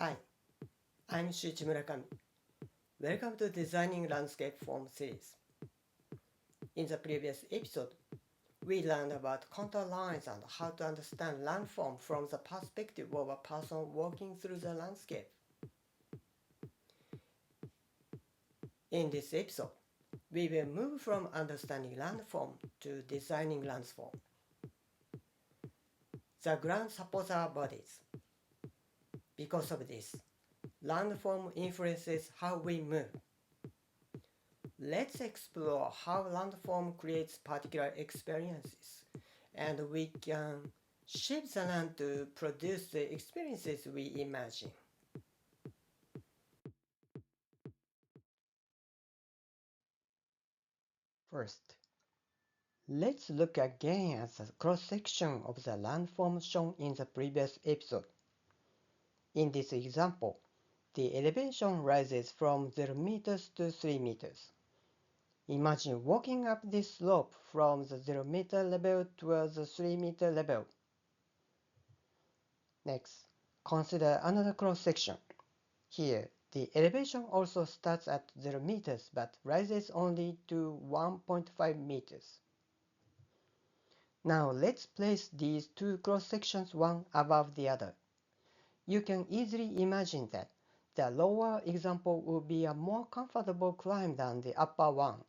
Hi, I'm Shuichi Murakami. Welcome to Designing Landscape Form series. In the previous episode, we learned about contour lines and how to understand landform from the perspective of a person walking through the landscape. In this episode, we will move from understanding landform to designing landform. The ground supports our bodies. Because of this, landform influences how we move. Let's explore how landform creates particular experiences, and we can shape the land to produce the experiences we imagine. First, let's look again at the cross-section of the landform shown in the previous episode. In this example, the elevation rises from 0 meters to 3 meters. Imagine walking up this slope from the 0 meter level towards the 3 meter level. Next, consider another cross-section. Here, the elevation also starts at 0 meters but rises only to 1.5 meters. Now let's place these two cross-sections one above the other. You can easily imagine that the lower example will be a more comfortable climb than the upper one.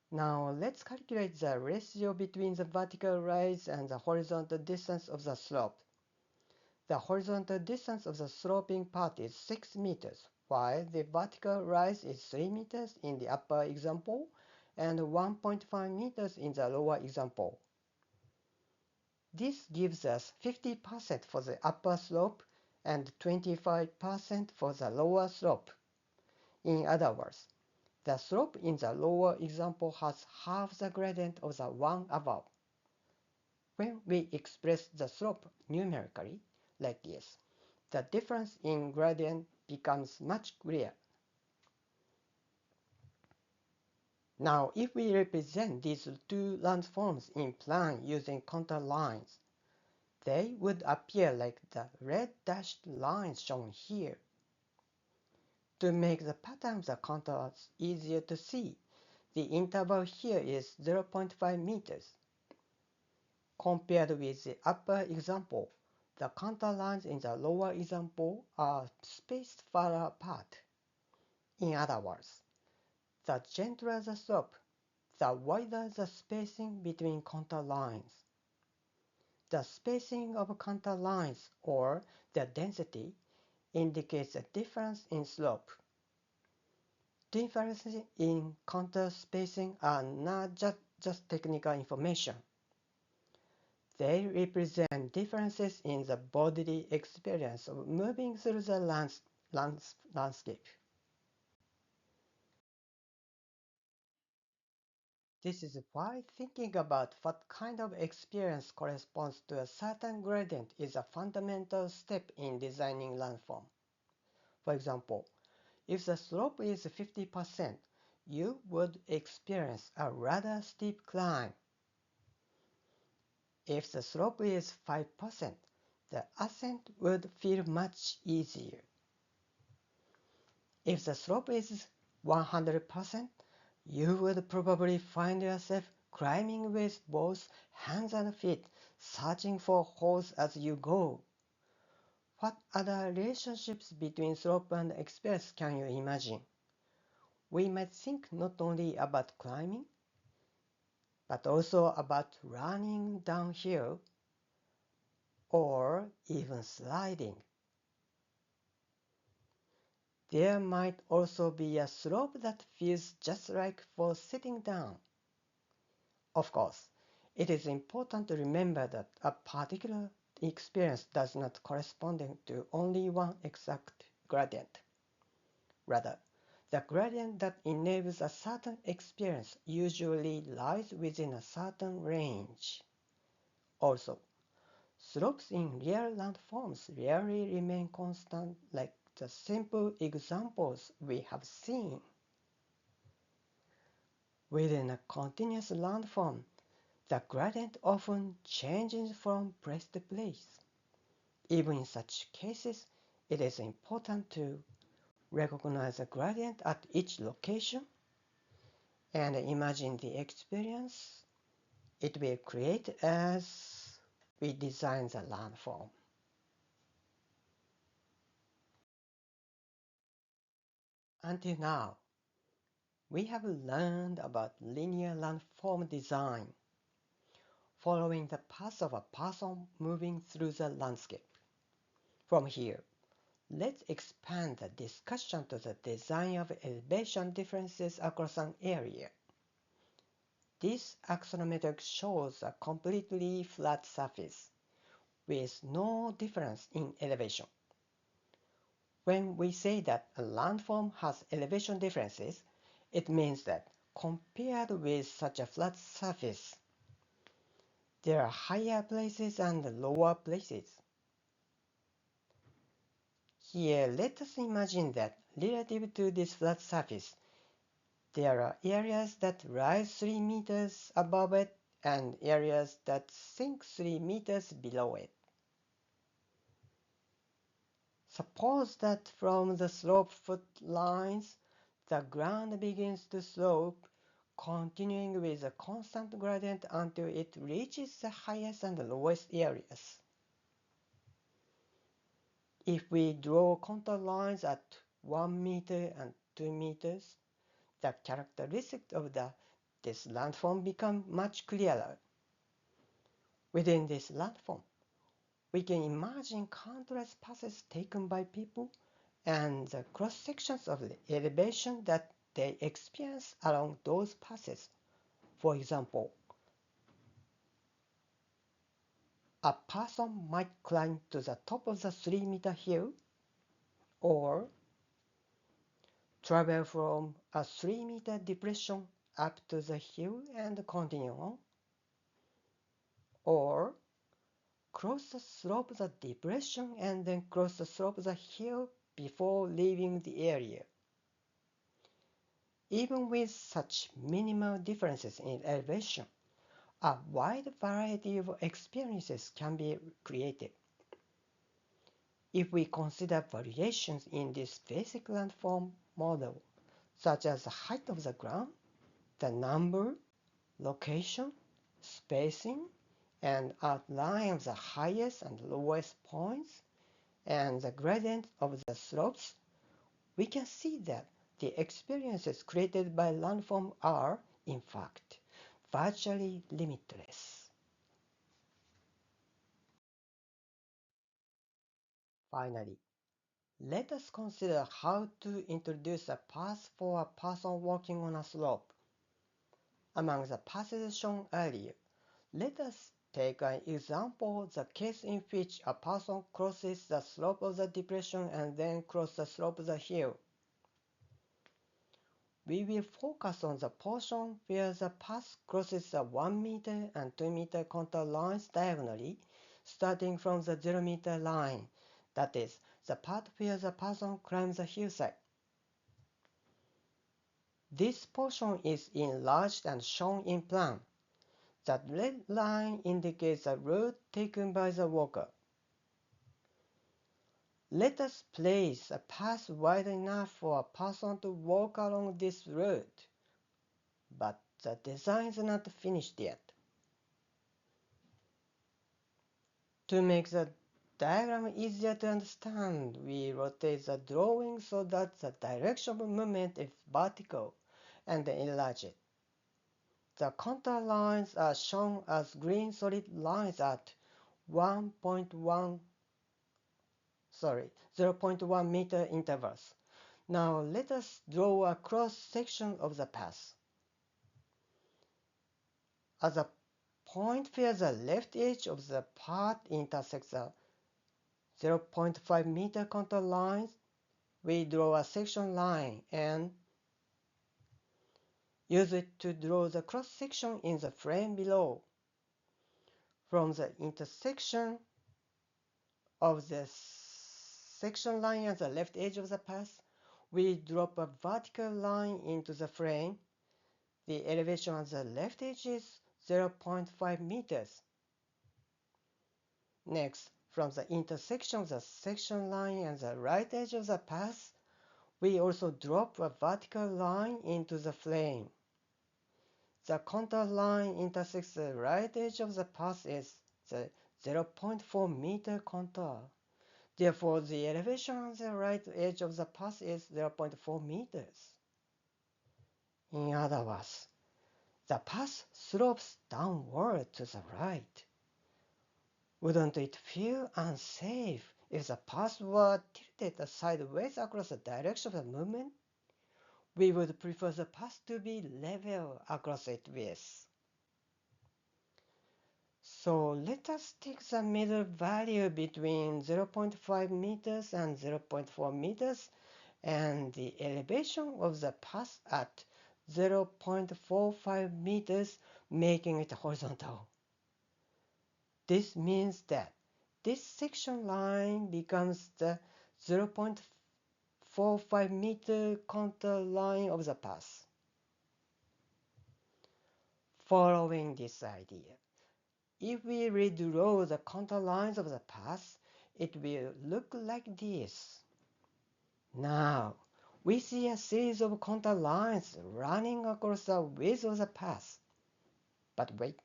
Now let's calculate the ratio between the vertical rise and the horizontal distance of the slope. The horizontal distance of the sloping part is 6 meters, while the vertical rise is 3 meters in the upper example and 1.5 meters in the lower example. This gives us 50% for the upper slope and 25% for the lower slope. In other words, the slope in the lower example has half the gradient of the one above. When we express the slope numerically, like this, the difference in gradient becomes much clearer. Now, if we represent these two landforms in plan using contour lines, they would appear like the red dashed lines shown here. To make the pattern of the contours easier to see, the interval here is 0.5 meters. Compared with the upper example, the contour lines in the lower example are spaced far apart. In other words, the gentler the slope, the wider the spacing between contour lines. The spacing of contour lines, or the density, indicates a difference in slope. Differences in contour spacing are not just technical information. They represent differences in the bodily experience of moving through the landscape. This is why thinking about what kind of experience corresponds to a certain gradient is a fundamental step in designing landform. For example, if the slope is 50%, you would experience a rather steep climb. If the slope is 5%, the ascent would feel much easier. If the slope is 100%, you would probably find yourself climbing with both hands and feet, searching for holes as you go. What other relationships between slope and experience can you imagine? We might think not only about climbing, but also about running downhill or even sliding. There might also be a slope that feels just like for sitting down. Of course, it is important to remember that a particular experience does not correspond to only one exact gradient. Rather, the gradient that enables a certain experience usually lies within a certain range. Also, slopes in real landforms rarely remain constant like the simple examples we have seen. Within a continuous landform, the gradient often changes from place to place. Even in such cases, It is important to recognize a gradient at each location and imagine the experience it will create as we design the landform. Until now, we have learned about linear landform design, following the path of a person moving through the landscape. From here, let's expand the discussion to the design of elevation differences across an area. This axonometric shows a completely flat surface with no difference in elevation. When we say that a landform has elevation differences, it means that compared with such a flat surface, there are higher places and lower places. Here, let us imagine that relative to this flat surface, there are areas that rise 3 meters above it and areas that sink 3 meters below it. Suppose that from the slope foot lines, the ground begins to slope, continuing with a constant gradient until it reaches the highest and lowest areas. If we draw contour lines at 1 meter and 2 meters, the characteristics of this landform become much clearer. Within this landform, we can imagine countless passes taken by people and the cross-sections of the elevation that they experience along those passes. For example, a person might climb to the top of the 3-meter hill or travel from a 3-meter depression up to the hill and continue on, or cross the slope of the depression and then cross the slope of the hill before leaving the area. Even with such minimal differences in elevation, a wide variety of experiences can be created. If we consider variations in this basic landform model, such as the height of the ground, the number, location, spacing, and outline of the highest and lowest points, and the gradient of the slopes, we can see that the experiences created by landform are, in fact, virtually limitless. Finally, let us consider how to introduce a path for a person walking on a slope. Among the paths shown earlier, let us take an example, the case in which a person crosses the slope of the depression and then crosses the slope of the hill. We will focus on the portion where the path crosses the 1 meter and 2 meter contour lines diagonally, starting from the 0 meter line, that is, the part where the person climbs the hillside. This portion is enlarged and shown in plan. The red line indicates the route taken by the walker. Let us place a path wide enough for a person to walk along this route, but the design is not finished yet. To make the diagram easier to understand, we rotate the drawing so that the direction of movement is vertical and enlarge it. The contour lines are shown as green solid lines at 0.1 meter intervals. Now let us draw a cross-section of the path. At the point where the left edge of the path intersects the 0.5 meter contour lines, we draw a section line and use it to draw the cross-section in the frame below. From the intersection of the section line at the left edge of the path, we drop a vertical line into the frame. The elevation at the left edge is 0.5 meters. Next, From the intersection of the section line and the right edge of the path, we also drop a vertical line into the frame. The contour line intersects the right edge of the path is the 0.4 meter contour. Therefore, the elevation on the right edge of the path is 0.4 meters. In other words, the path slopes downward to the right. Wouldn't it feel unsafe if the path were tilted sideways across the direction of the movement? We would prefer the path to be level across its width. So let us take the middle value between 0.5 meters and 0.4 meters and the elevation of the path at 0.45 meters, making it horizontal. This means that this section line becomes the 0.45 meter contour line of the path. Following this idea, if we redraw the contour lines of the path, it will look like this. Now, we see a series of contour lines running across the width of the path. But wait,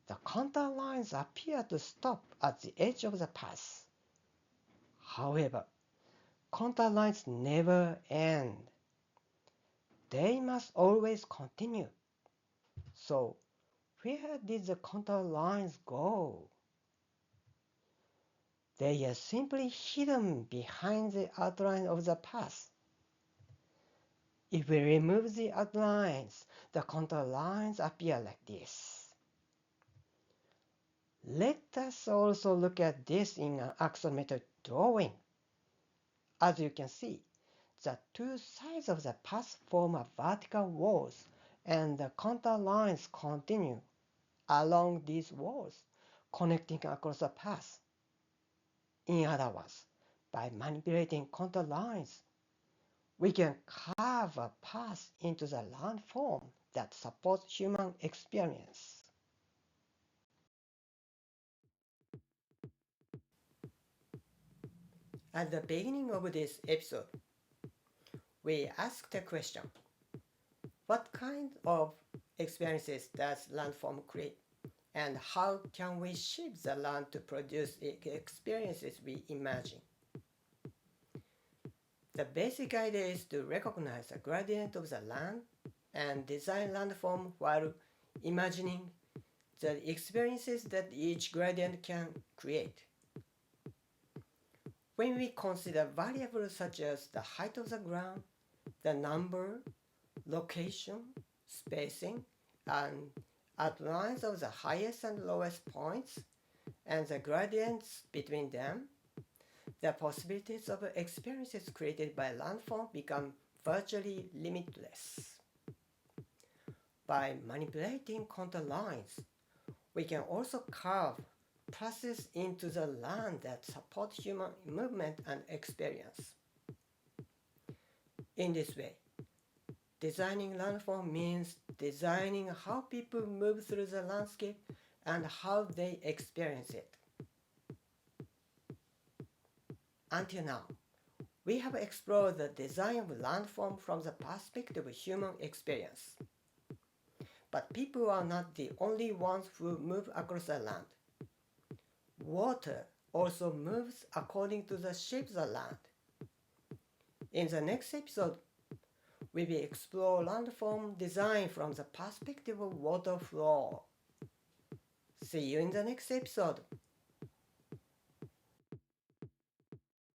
the contour lines appear to stop at the edge of the path. However, contour lines never end. They must always continue. So, where did the contour lines go? They are simply hidden behind the outline of the path. If we remove the outlines, the contour lines appear like this. Let us also look at this in an axonometric drawing. As you can see, the two sides of the path form a vertical walls, and the contour lines continue along these walls, connecting across the path. In other words, by manipulating contour lines, we can carve a path into the landform that supports human experience. At the beginning of this episode, we asked a question. What kind of experiences does Landform create? And how can we shape the land to produce the experiences we imagine? The basic idea is to recognize the gradient of the land and design landform while imagining the experiences that each gradient can create. When we consider variables such as the height of the ground, the number, location, spacing, and outlines of the highest and lowest points, and the gradients between them, the possibilities of experiences created by landform become virtually limitless. By manipulating contour lines, we can also carve paths into the land that support human movement and experience. In this way, designing landform means designing how people move through the landscape and how they experience it. Until now, we have explored the design of landform from the perspective of human experience. But people are not the only ones who move across the land. Water also moves according to the shape of the land. In the next episode, we will explore landform design from the perspective of water flow. See you in the next episode.